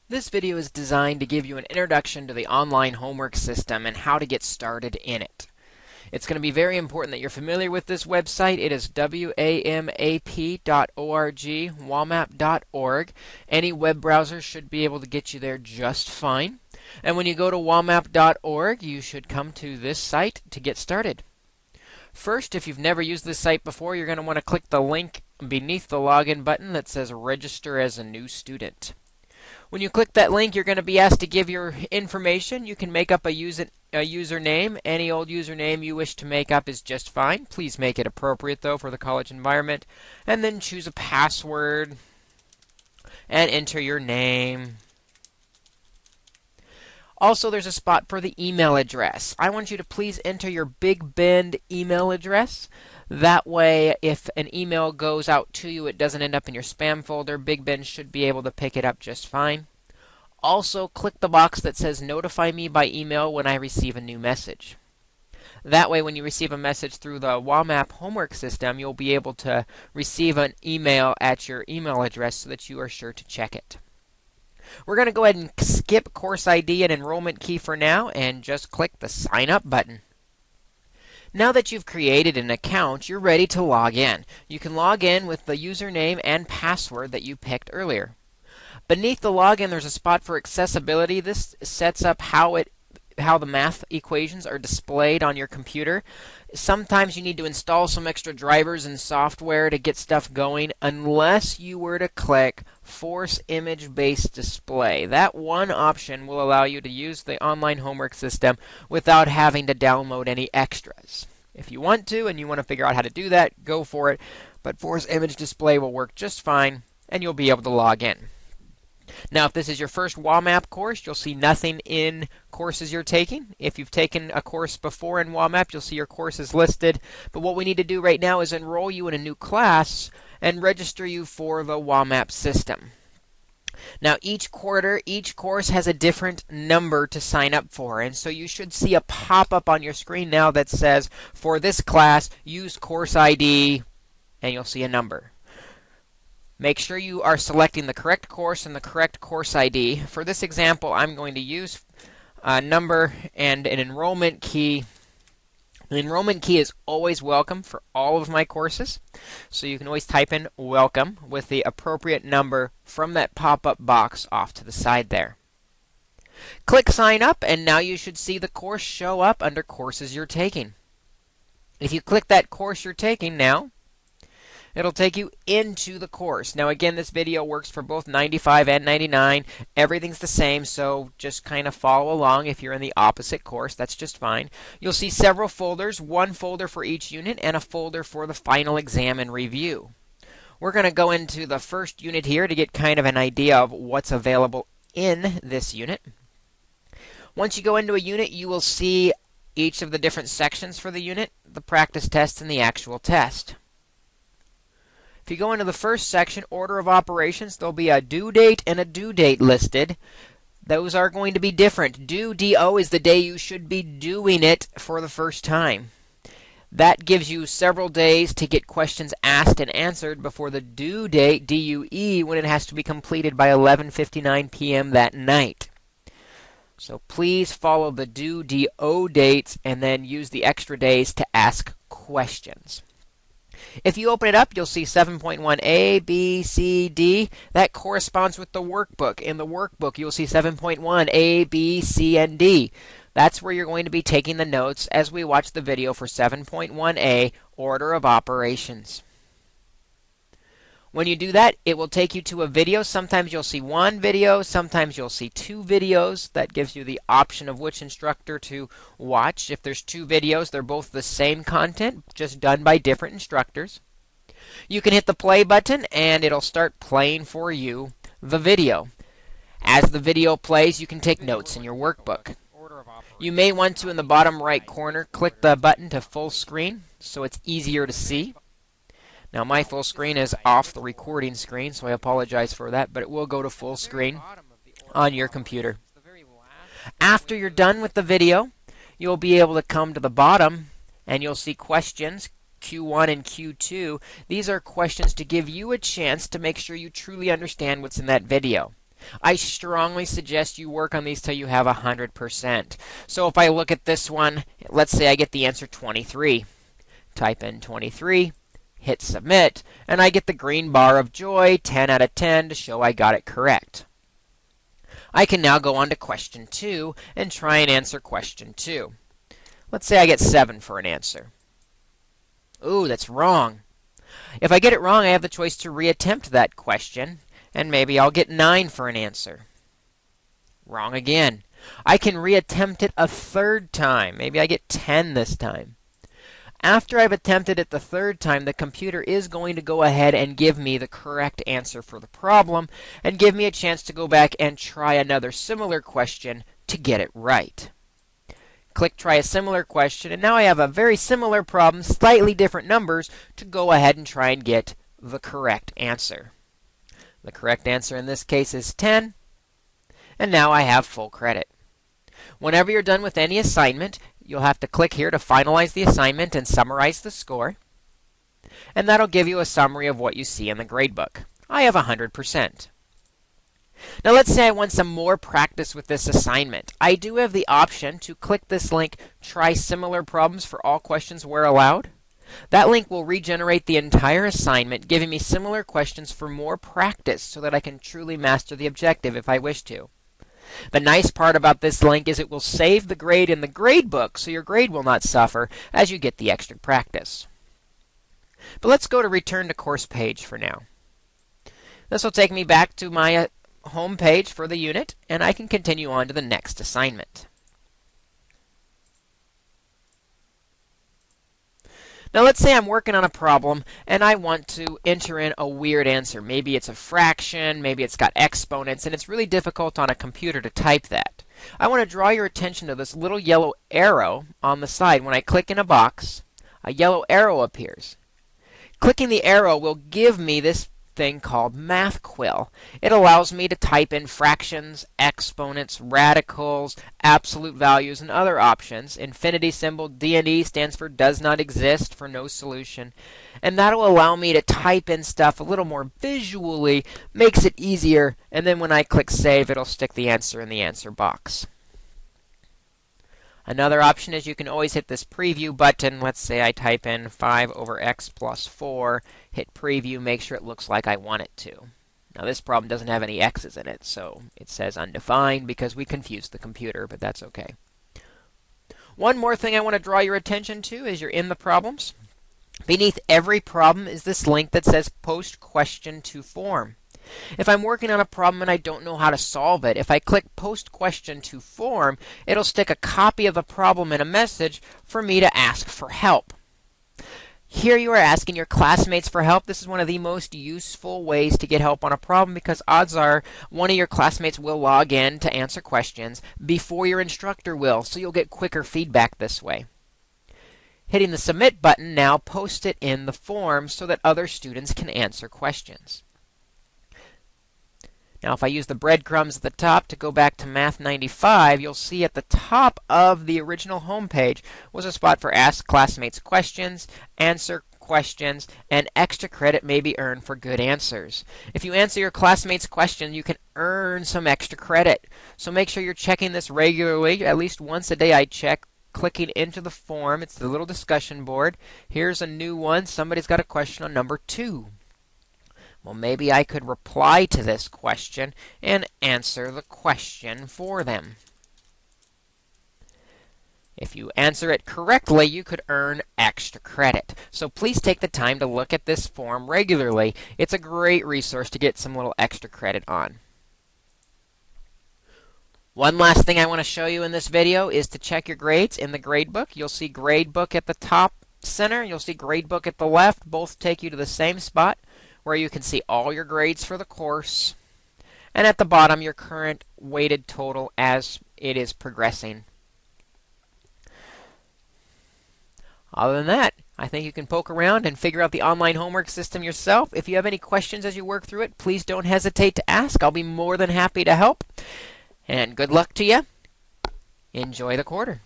This video is designed to give you an introduction to the online homework system and how to get started in it. It's going to be very important that you're familiar with this website. It is wamap.org, wamap.org. Any web browser should be able to get you there just fine. And when you go to wamap.org, you should come to this site to get started. First, if you've never used this site before, you're going to want to click the link beneath the login button that says register as a new student. When you click that link, you're going to be asked to give your information. You can make up a username. Any old username you wish to make up is just fine. Please make it appropriate, though, for the college environment. And then choose a password and enter your name. Also, there's a spot for the email address. I want you to please enter your Big Bend email address. That way, if an email goes out to you, it doesn't end up in your spam folder. Big Ben should be able to pick it up just fine. Also, click the box that says Notify me by email when I receive a new message. That way, when you receive a message through the WAMAP homework system, you'll be able to receive an email at your email address so that you are sure to check it. We're going to go ahead and skip course ID and enrollment key for now and just click the Sign Up button. Now that you've created an account, you're ready to log in. You can log in with the username and password that you picked earlier. Beneath the login, there's a spot for accessibility. This sets up how the math equations are displayed on your computer. Sometimes you need to install some extra drivers and software to get stuff going, unless you were to click Force Image-Based Display. That one option will allow you to use the online homework system without having to download any extras. If you want to and you want to figure out how to do that, go for it. But Force Image Display will work just fine, and you'll be able to log in. Now, if this is your first WAMAP course, you'll see nothing in courses you're taking. If you've taken a course before in WAMAP, you'll see your courses listed. But what we need to do right now is enroll you in a new class and register you for the WAMAP system. Now, each quarter, each course has a different number to sign up for. And so you should see a pop-up on your screen now that says, for this class, use course ID, and you'll see a number. Make sure you are selecting the correct course and the correct course ID. For this example, I'm going to use a number and an enrollment key. The enrollment key is always welcome for all of my courses, so you can always type in welcome with the appropriate number from that pop-up box off to the side there. Click sign up, and now you should see the course show up under courses you're taking. If you click that course you're taking now, it'll take you into the course. Now again, this video works for both 95 and 99. Everything's the same, so just kind of follow along. If you're in the opposite course, that's just fine. You'll see several folders, one folder for each unit and a folder for the final exam and review. We're going to go into the first unit here to get kind of an idea of what's available in this unit. Once you go into a unit, you will see each of the different sections for the unit, the practice test and the actual test. If you go into the first section, order of operations, there'll be a due date and a due date listed. Those are going to be different. Due, D-O, is the day you should be doing it for the first time. That gives you several days to get questions asked and answered before the due date, D-U-E, when it has to be completed by 11:59 p.m. that night. So please follow the due, D-O dates and then use the extra days to ask questions. If you open it up, you'll see 7.1a, b, c, d. That corresponds with the workbook. In the workbook, you'll see 7.1, a, b, c, and d. That's where you're going to be taking the notes as we watch the video for 7.1a, Order of Operations. When you do that, it will take you to a video. Sometimes you'll see one video, sometimes you'll see two videos. That gives you the option of which instructor to watch. If there's two videos, they're both the same content, just done by different instructors. You can hit the play button and it'll start playing for you the video. As the video plays, you can take notes in your workbook. You may want to, in the bottom right corner, click the button to full screen so it's easier to see. Now my full screen is off the recording screen, so I apologize for that, but it will go to full screen on your computer. After you're done with the video, you'll be able to come to the bottom and you'll see questions, Q1 and Q2. These are questions to give you a chance to make sure you truly understand what's in that video. I strongly suggest you work on these till you have 100%. So if I look at this one, let's say I get the answer 23. Type in 23, hit submit, and I get the green bar of joy, 10 out of 10, to show I got it correct. I can now go on to question 2 and try and answer question 2. Let's say I get 7 for an answer. Ooh, that's wrong. If I get it wrong, I have the choice to reattempt that question, and maybe I'll get 9 for an answer. Wrong again. I can reattempt it a third time. Maybe I get 10 this time. After I've attempted it the third time, the computer is going to go ahead and give me the correct answer for the problem and give me a chance to go back and try another similar question to get it right. Click try a similar question, and now I have a very similar problem, slightly different numbers, to go ahead and try and get the correct answer. The correct answer in this case is 10, and now I have full credit. Whenever you're done with any assignment, you'll have to click here to finalize the assignment and summarize the score. And that'll give you a summary of what you see in the gradebook. I have 100%. Now let's say I want some more practice with this assignment. I do have the option to click this link, try similar problems for all questions where allowed. That link will regenerate the entire assignment, giving me similar questions for more practice so that I can truly master the objective if I wish to. The nice part about this link is it will save the grade in the gradebook, so your grade will not suffer as you get the extra practice. But let's go to Return to Course page for now. This will take me back to my home page for the unit, and I can continue on to the next assignment. Now let's say I'm working on a problem and I want to enter in a weird answer. Maybe it's a fraction, maybe it's got exponents, and it's really difficult on a computer to type that. I want to draw your attention to this little yellow arrow on the side. When I click in a box, a yellow arrow appears. Clicking the arrow will give me this thing called Math Quill. It allows me to type in fractions, exponents, radicals, absolute values, and other options. Infinity symbol, D&E, stands for does not exist, for no solution. And that'll allow me to type in stuff a little more visually, makes it easier, and then when I click save, it'll stick the answer in the answer box. Another option is you can always hit this preview button. Let's say I type in 5 over x plus 4, hit preview, make sure it looks like I want it to. Now this problem doesn't have any x's in it, so it says undefined because we confused the computer, but that's okay. One more thing I want to draw your attention to as you're in the problems. Beneath every problem is this link that says Post Question to Form. If I'm working on a problem and I don't know how to solve it, if I click Post Question to Form, it'll stick a copy of the problem in a message for me to ask for help. Here you are asking your classmates for help. This is one of the most useful ways to get help on a problem because odds are one of your classmates will log in to answer questions before your instructor will, so you'll get quicker feedback this way. Hitting the Submit button now posts it in the form so that other students can answer questions. Now if I use the breadcrumbs at the top to go back to Math 95, you'll see at the top of the original home page was a spot for Ask Classmates Questions, Answer Questions, and extra credit may be earned for good answers. If you answer your classmates' question, you can earn some extra credit. So make sure you're checking this regularly. At least once a day I check. Clicking into the form, it's the little discussion board. Here's a new one. Somebody's got a question on number 2. Well, maybe I could reply to this question and answer the question for them. If you answer it correctly, you could earn extra credit. So please take the time to look at this form regularly. It's a great resource to get some little extra credit on. One last thing I want to show you in this video is to check your grades in the gradebook. You'll see gradebook at the top center. You'll see gradebook at the left. Both take you to the same spot where you can see all your grades for the course. And at the bottom, your current weighted total as it is progressing. Other than that, I think you can poke around and figure out the online homework system yourself. If you have any questions as you work through it, please don't hesitate to ask. I'll be more than happy to help. And good luck to you. Enjoy the quarter.